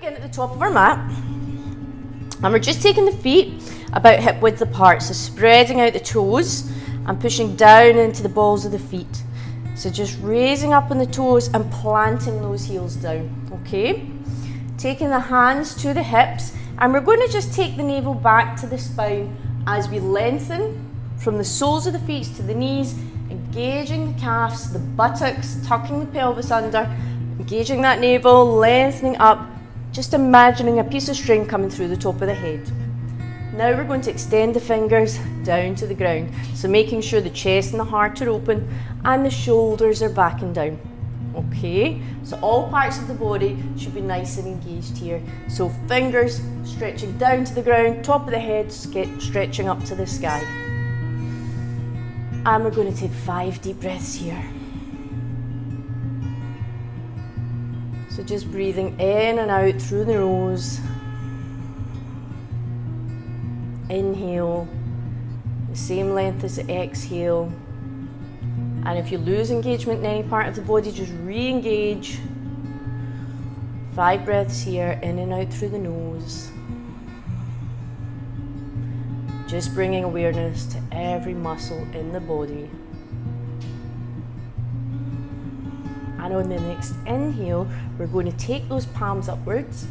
begin at the top of our mat, and we're just taking the feet about hip width apart, so spreading out the toes and pushing down into the balls of the feet. So just raising up on the toes and planting those heels down, okay? Taking the hands to the hips, and we're going to just take the navel back to the spine as we lengthen from the soles of the feet to the knees, engaging the calves, the buttocks, tucking the pelvis under, engaging that navel, lengthening up, just imagining a piece of string coming through the top of the head. Now we're going to extend the fingers down to the ground, so making sure the chest and the heart are open and the shoulders are back and down. Okay, so all parts of the body should be nice and engaged here. So fingers stretching down to the ground, top of the head stretching up to the sky. And we're going to take 5 deep breaths here. So just breathing in and out through the nose. Inhale, the same length as the exhale. And if you lose engagement in any part of the body, just re-engage. 5 breaths here, in and out through the nose. Just bringing awareness to every muscle in the body. And on the next inhale, we're going to take those palms upwards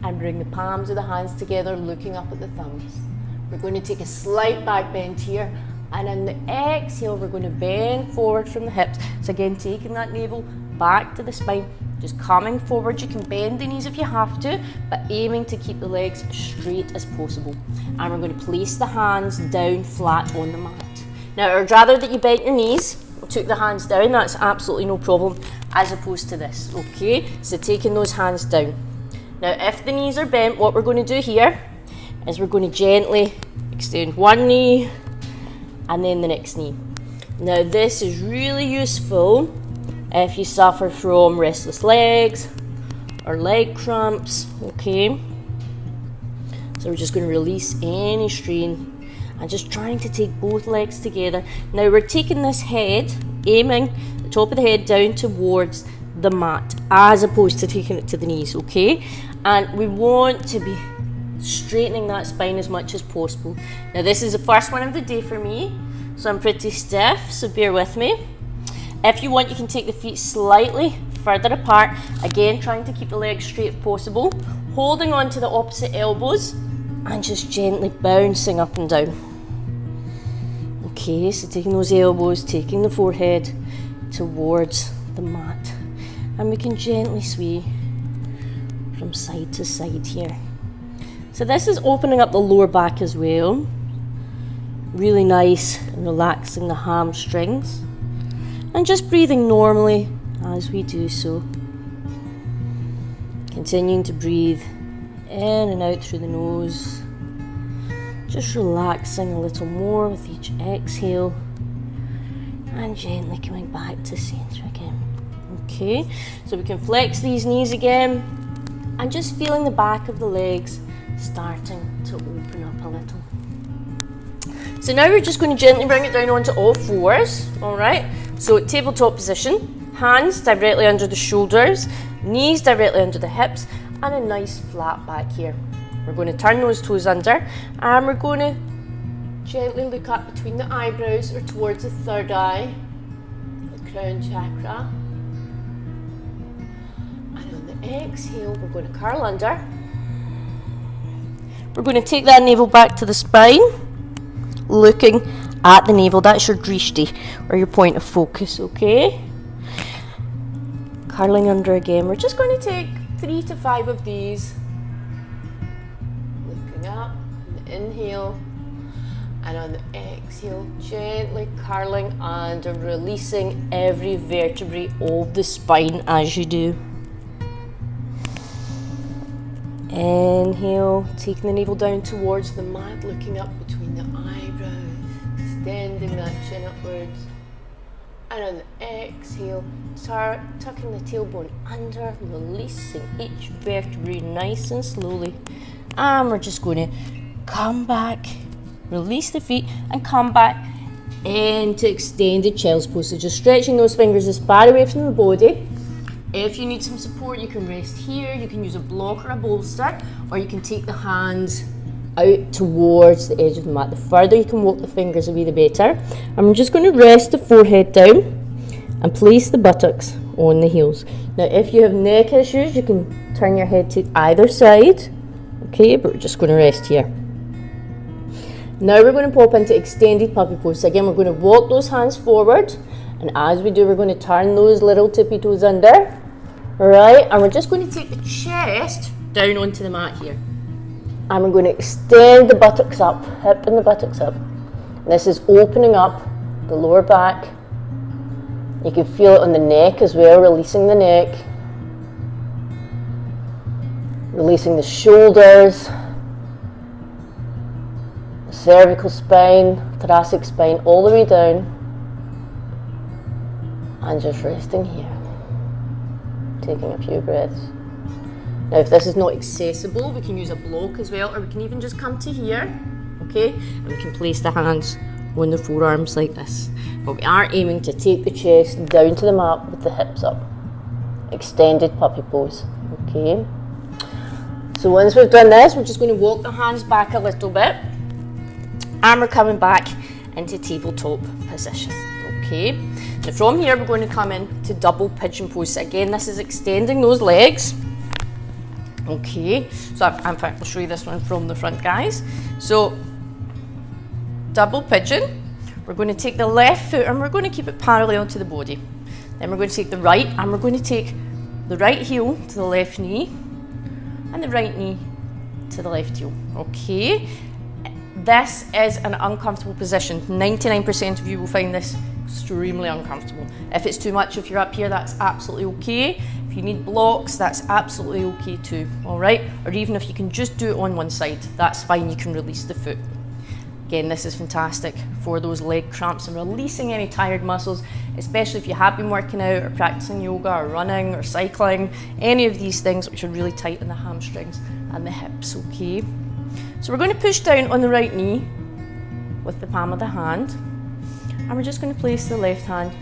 and bring the palms of the hands together, looking up at the thumbs. We're going to take a slight back bend here, and on the exhale, we're going to bend forward from the hips. So again, taking that navel back to the spine, just coming forward. You can bend the knees if you have to, but aiming to keep the legs straight as possible. And we're going to place the hands down flat on the mat. Now, I'd rather that you bent your knees, took the hands down, that's absolutely no problem, as opposed to this, okay? So taking those hands down. Now, if the knees are bent, what we're going to do here is we're going to gently extend one knee and then the next knee. Now this is really useful if you suffer from restless legs or leg cramps, okay? So we're just going to release any strain and just trying to take both legs together. Now we're taking this head, aiming the top of the head down towards the mat as opposed to taking it to the knees, okay? And we want to be straightening that spine as much as possible. Now this is the first one of the day for me, so I'm pretty stiff, so bear with me. If you want, you can take the feet slightly further apart, again trying to keep the legs straight if possible, holding on to the opposite elbows and just gently bouncing up and down. Okay, so taking those elbows, taking the forehead towards the mat, and we can gently sway from side to side here. So this is opening up the lower back as well. Really nice and relaxing the hamstrings. And just breathing normally as we do so. Continuing to breathe in and out through the nose. Just relaxing a little more with each exhale. And gently coming back to centre again. Okay, so we can flex these knees again. And just feeling the back of the legs starting to open up a little. So now we're just going to gently bring it down onto all fours, all right? So tabletop position, hands directly under the shoulders, knees directly under the hips, and a nice flat back here. We're going to turn those toes under, and we're going to gently look up between the eyebrows or towards the third eye, the crown chakra. And on the exhale, we're going to curl under. We're going to take that navel back to the spine, looking at the navel. That's your drishti, or your point of focus, okay? Curling under again. We're just going to take 3 to 5 of these. Looking up, on the inhale, and on the exhale, gently curling under, releasing every vertebrae of the spine as you do. Inhale, taking the navel down towards the mat, looking up between the eyebrows, extending that chin upwards. And on the exhale, tucking the tailbone under, releasing each vertebrae nice and slowly. And we're just going to come back, release the feet, and come back into extended child's pose. So just stretching those fingers as far away from the body If you need some support, you can rest here, you can use a block or a bolster, or you can take the hands out towards the edge of the mat. The further you can walk the fingers away, the better. I'm just going to rest the forehead down and place the buttocks on the heels. Now, if you have neck issues, you can turn your head to either side, okay, but we're just going to rest here. Now we're going to pop into extended puppy pose. So again, we're going to walk those hands forward, and as we do, we're going to turn those little tippy toes under. Right, and we're just going to take the chest down onto the mat here. And we're going to extend the buttocks up, hip and the buttocks up. And this is opening up the lower back. You can feel it on the neck as well, releasing the neck. Releasing the shoulders, the cervical spine, thoracic spine, all the way down. And just resting here. Taking a few breaths. Now, if this is not accessible, we can use a block as well, or we can even just come to here, okay? And we can place the hands on the forearms like this. But we are aiming to take the chest down to the mat with the hips up. Extended puppy pose, okay? So once we've done this, we're just going to walk the hands back a little bit, and we're coming back into tabletop position, okay? Now from here, we're going to come in to double pigeon pose. So again, this is extending those legs. Okay, so in fact, I'll show you this one from the front, guys. So, double pigeon. We're going to take the left foot and we're going to keep it parallel to the body. Then we're going to take the right and we're going to take the right heel to the left knee and the right knee to the left heel. Okay, this is an uncomfortable position. 99% of you will find this extremely uncomfortable. If it's too much, if you're up here, that's absolutely okay. If you need blocks, that's absolutely okay too, all right? Or even if you can just do it on one side, that's fine, you can release the foot. Again, this is fantastic for those leg cramps and releasing any tired muscles, especially if you have been working out or practicing yoga or running or cycling, any of these things which are really tight in the hamstrings and the hips, okay? So we're going to push down on the right knee with the palm of the hand, and we're just going to place the left hand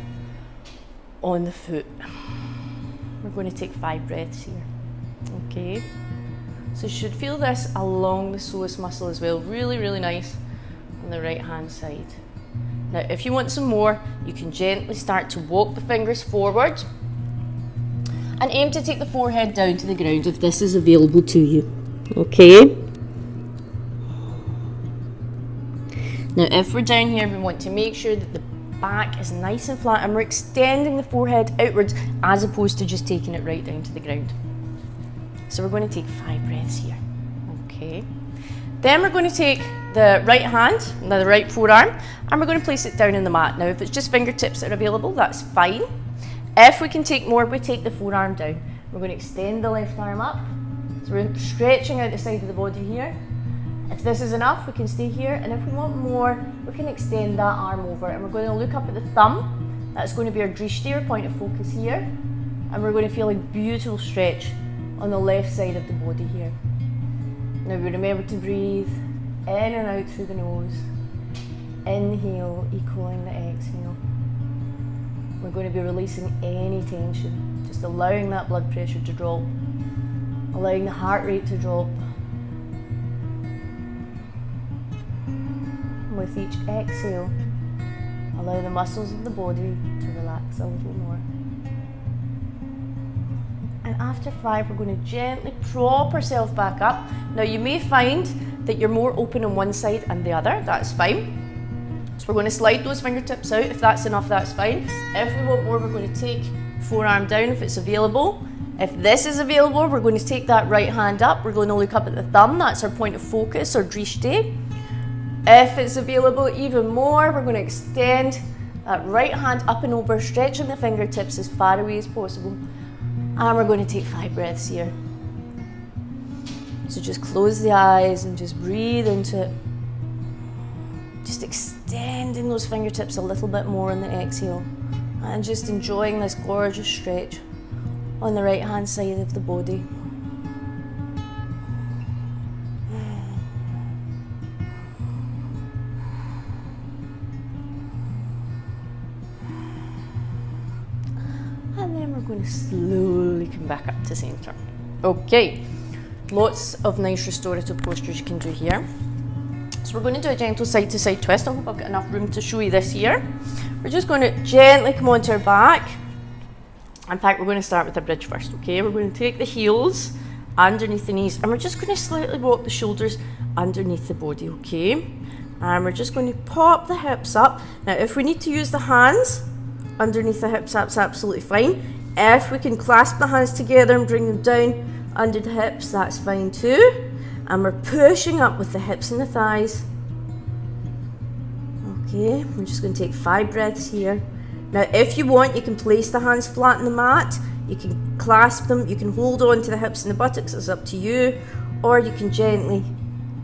on the foot. We're going to take 5 breaths here, okay? So you should feel this along the psoas muscle as well, really, really nice on the right hand side. Now, if you want some more, you can gently start to walk the fingers forward and aim to take the forehead down to the ground if this is available to you, okay? Now, if we're down here, we want to make sure that the back is nice and flat and we're extending the forehead outwards as opposed to just taking it right down to the ground. So we're going to take 5 breaths here, okay? Then we're going to take the right hand, the right forearm, and we're going to place it down in the mat. Now, if it's just fingertips that are available, that's fine. If we can take more, we take the forearm down. We're going to extend the left arm up. So we're stretching out the side of the body here. If this is enough, we can stay here, and if we want more, we can extend that arm over, and we're going to look up at the thumb. That's going to be our drishti, or point of focus here, and we're going to feel a beautiful stretch on the left side of the body here. Now we remember to breathe in and out through the nose. Inhale, equaling the exhale. We're going to be releasing any tension, just allowing that blood pressure to drop, allowing the heart rate to drop. With each exhale, allow the muscles of the body to relax a little more. And after 5, we're going to gently prop ourselves back up. Now, you may find that you're more open on one side and the other, that's fine. So we're going to slide those fingertips out. If that's enough, that's fine. If we want more, we're going to take forearm down if it's available. If this is available, we're going to take that right hand up. We're going to look up at the thumb, that's our point of focus, or drishti. If it's available even more, we're going to extend that right hand up and over, stretching the fingertips as far away as possible. And we're going to take 5 breaths here. So just close the eyes and just breathe into it. Just extending those fingertips a little bit more on the exhale. And just enjoying this gorgeous stretch on the right hand side of the body. going to slowly come back up to centre. Okay, lots of nice restorative postures you can do here. So we're going to do a gentle side to side twist. I hope I've got enough room to show you this here. We're just going to gently come onto our back. In fact, we're going to start with a bridge first, okay? We're going to take the heels underneath the knees, and we're just going to slightly walk the shoulders underneath the body, okay? And we're just going to pop the hips up. Now, if we need to use the hands underneath the hips, that's absolutely fine. If we can clasp the hands together and bring them down under the hips, that's fine too. And we're pushing up with the hips and the thighs. Okay, we're just going to take 5 breaths here. Now, if you want, you can place the hands flat on the mat. You can clasp them. You can hold on to the hips and the buttocks. It's up to you. Or you can gently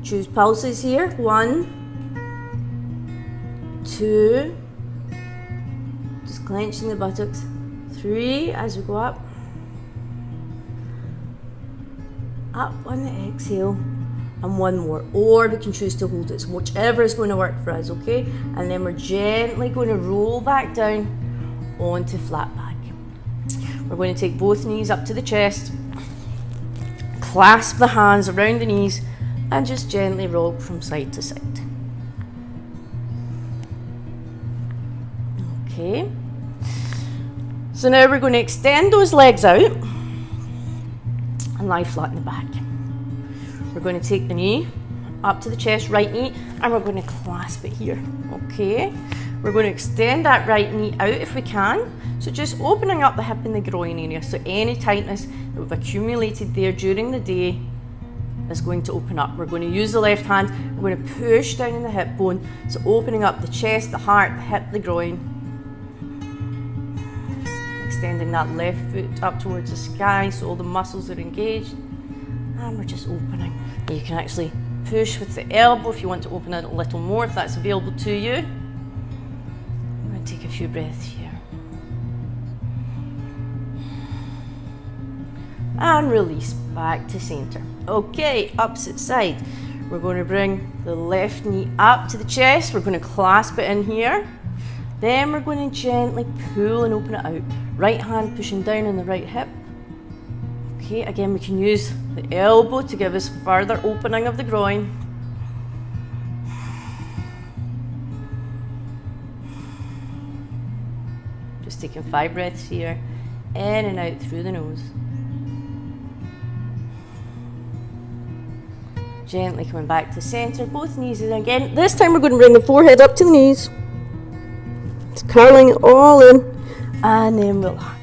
choose pulses here. 1, 2, just clenching the buttocks. 3, as we go up. Up on the exhale. And 1 more. Or we can choose to hold it. So whichever is going to work for us, okay? And then we're gently going to roll back down onto flat back. We're going to take both knees up to the chest. Clasp the hands around the knees and just gently rock from side to side. Okay. So now we're going to extend those legs out and lie flat in the back. We're going to take the knee up to the chest, right knee, and we're going to clasp it here, okay? We're going to extend that right knee out if we can. So just opening up the hip and the groin area. So any tightness that we've accumulated there during the day is going to open up. We're going to use the left hand. We're going to push down in the hip bone. So opening up the chest, the heart, the hip, the groin. Extending that left foot up towards the sky so all the muscles are engaged. And we're just opening. You can actually push with the elbow if you want to open it a little more, if that's available to you. I'm going to take a few breaths here. And release back to center. Okay, opposite side. We're going to bring the left knee up to the chest. We're going to clasp it in here. Then we're going to gently pull and open it out. Right hand pushing down on the right hip. Okay, again, we can use the elbow to give us further opening of the groin. Just taking 5 breaths here, in and out through the nose. Gently coming back to center, both knees in again. This time we're going to bring the forehead up to the knees. It's curling it all in, and then relax.